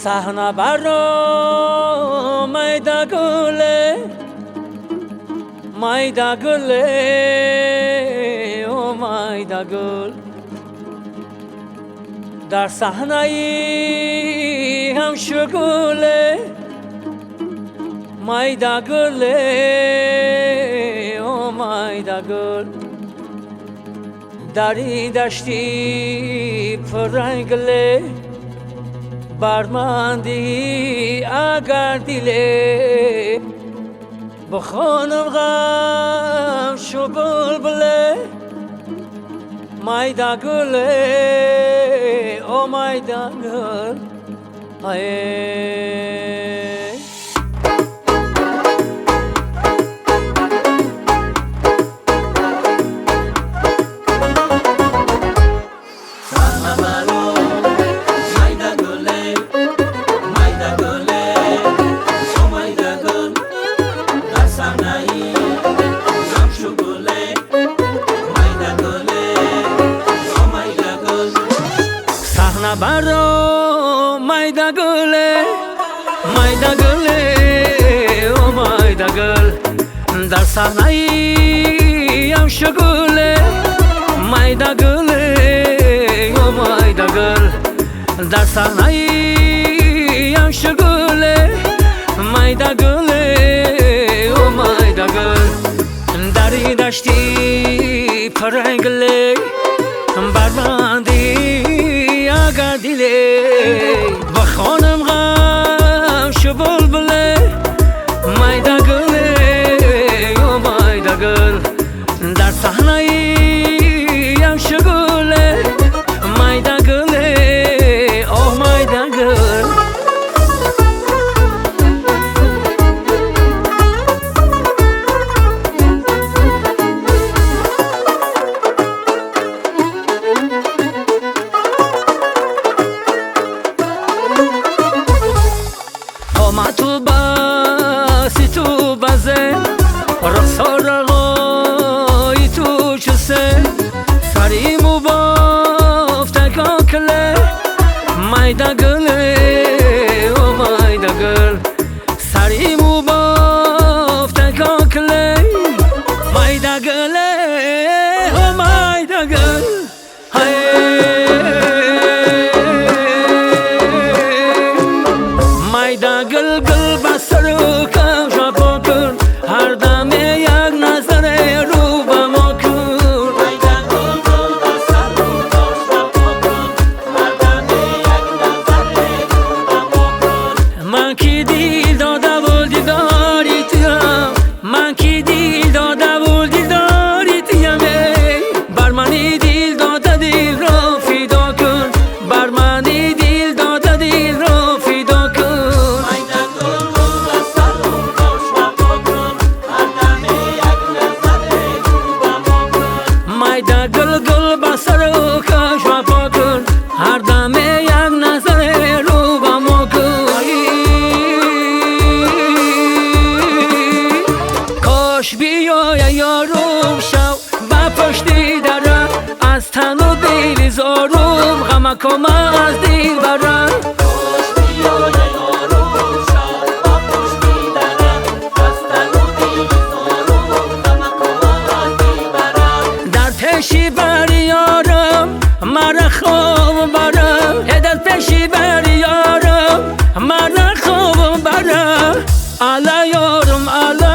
صحنه برا میده گله میده گله او میده گل در صحنه ای هم شگوله میده گله او میده گل در این دشتی پررنگله برمندی اگر دیله بخونم غم شو بلبله میده گله او میده گل برا میده گله میده گله او میده گل در صحنه ای هم شگوله میده گله او میده گل در صحنه ای هم شگوله میده گله او میده گل در این دشتی پرنگله بربندی اگر دیله با خانم غم شو بلبله میده گله او میده گل در صحنه ای هم شگوله میده گله او میده گل میده گله او میده گل سری مو بافته کاکله میده گله او میده گل میده گل گل بسر و کم شفا کن هر دم یک نظر رو به ما کن کم از دل برم در پیشی بریارم مرا خواب برم در پیشی بریارم مرا خواب برم علی یارم علی